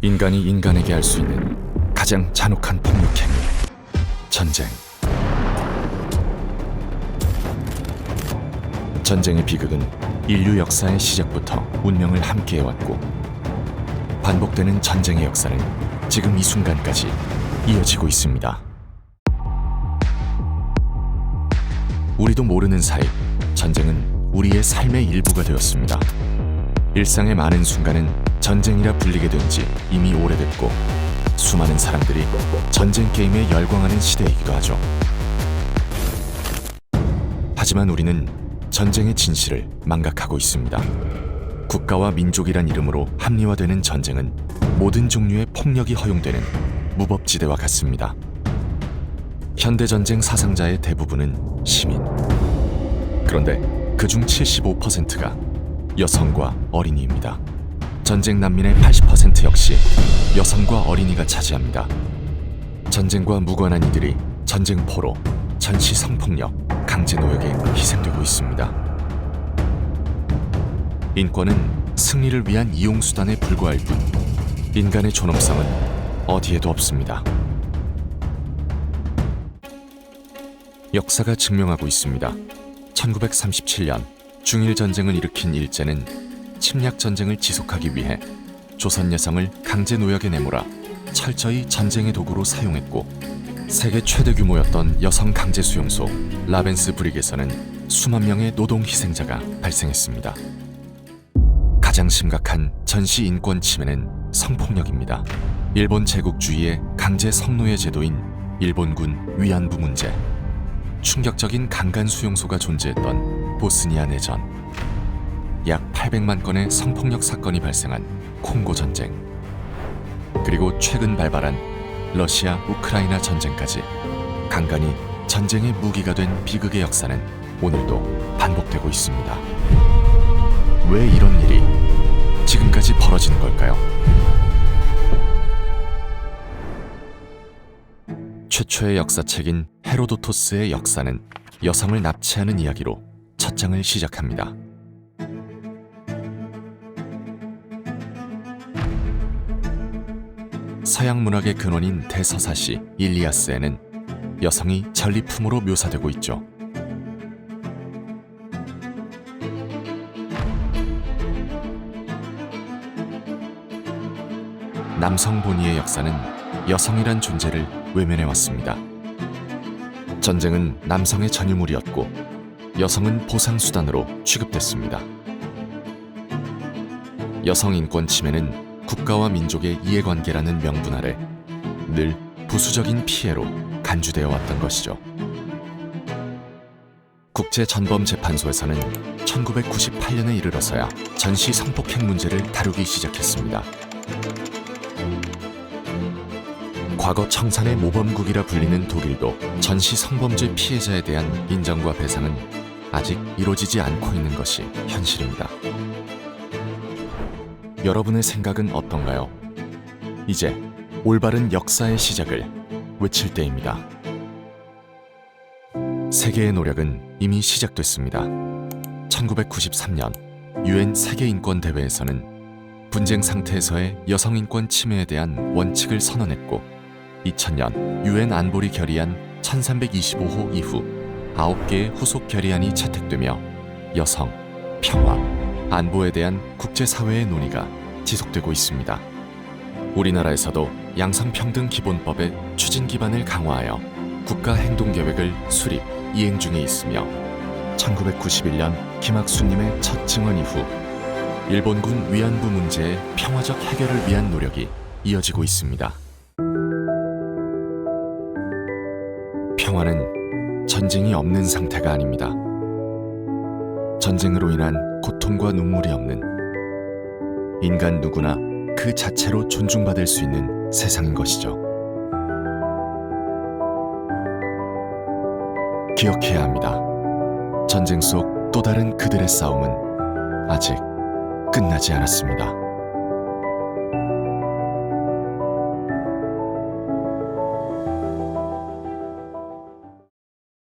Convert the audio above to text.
인간이 인간에게 할 수 있는 가장 잔혹한 폭력행위, 전쟁. 전쟁의 비극은 인류 역사의 시작부터 운명을 함께해왔고, 반복되는 전쟁의 역사는 지금 이 순간까지 이어지고 있습니다. 우리도 모르는 사이 전쟁은 우리의 삶의 일부가 되었습니다. 일상의 많은 순간은 전쟁이라 불리게 된 지 이미 오래됐고, 수많은 사람들이 전쟁 게임에 열광하는 시대이기도 하죠. 하지만 우리는 전쟁의 진실을 망각하고 있습니다. 국가와 민족이란 이름으로 합리화되는 전쟁은 모든 종류의 폭력이 허용되는 무법지대와 같습니다. 현대전쟁 사상자의 대부분은 시민. 그런데 그중 75%가 여성과 어린이입니다. 전쟁 난민의 80% 역시 여성과 어린이가 차지합니다. 전쟁과 무관한 이들이 전쟁포로, 전시 성폭력, 강제노역에 희생되고 있습니다. 인권은 승리를 위한 이용수단에 불과할 뿐 인간의 존엄성은 어디에도 없습니다. 역사가 증명하고 있습니다. 1937년 중일전쟁을 일으킨 일제는 침략전쟁을 지속하기 위해 조선 여성을 강제노역에 내몰아 철저히 전쟁의 도구로 사용했고, 세계 최대 규모였던 여성 강제수용소 라벤스브릭에서는 수만 명의 노동 희생자가 발생했습니다. 가장 심각한 전시 인권 침해는 성폭력입니다. 일본 제국주의의 강제 성노예 제도인 일본군 위안부 문제, 충격적인 강간 수용소가 존재했던 보스니아 내전, 약 800만 건의 성폭력 사건이 발생한 콩고 전쟁, 그리고 최근 발발한 러시아 우크라이나 전쟁까지 간간히 전쟁의 무기가 된 비극의 역사는 오늘도 반복되고 있습니다. 왜 이런 일이 지금까지 벌어지는 걸까요? 최초의 역사책인 헤로도토스의 역사는 여성을 납치하는 이야기로 첫 장을 시작합니다. 서양 문학의 근원인 대서사시 일리아스에는 여성이 전리품으로 묘사되고 있죠. 남성 본위의 역사는 여성이란 존재를 외면해왔습니다. 전쟁은 남성의 전유물이었고, 여성은 보상수단으로 취급됐습니다. 여성 인권 침해는 국가와 민족의 이해관계라는 명분 아래 늘 부수적인 피해로 간주되어 왔던 것이죠. 국제전범재판소에서는 1998년에 이르러서야 전시 성폭행 문제를 다루기 시작했습니다. 과거 청산의 모범국이라 불리는 독일도 전시 성범죄 피해자에 대한 인정과 배상은 아직 이루어지지 않고 있는 것이 현실입니다. 여러분의 생각은 어떤가요? 이제 올바른 역사의 시작을 외칠 때입니다. 세계의 노력은 이미 시작됐습니다. 1993년 UN 세계인권대회에서는 분쟁 상태에서의 여성인권 침해에 대한 원칙을 선언했고, 2000년 UN 안보리 결의안 1325호 이후 9개의 후속 결의안이 채택되며 여성, 평화, 안보에 대한 국제사회의 논의가 지속되고 있습니다. 우리나라에서도 양성평등 기본법의 추진 기반을 강화하여 국가행동계획을 수립, 이행 중에 있으며, 1991년 김학수님의 첫 증언 이후 일본군 위안부 문제의 평화적 해결을 위한 노력이 이어지고 있습니다. 평화는 전쟁이 없는 상태가 아닙니다. 전쟁으로 인한 고통과 눈물이 없는, 인간 누구나 그 자체로 존중받을 수 있는 세상인 것이죠. 기억해야 합니다. 전쟁 속 또 다른 그들의 싸움은 아직 끝나지 않았습니다.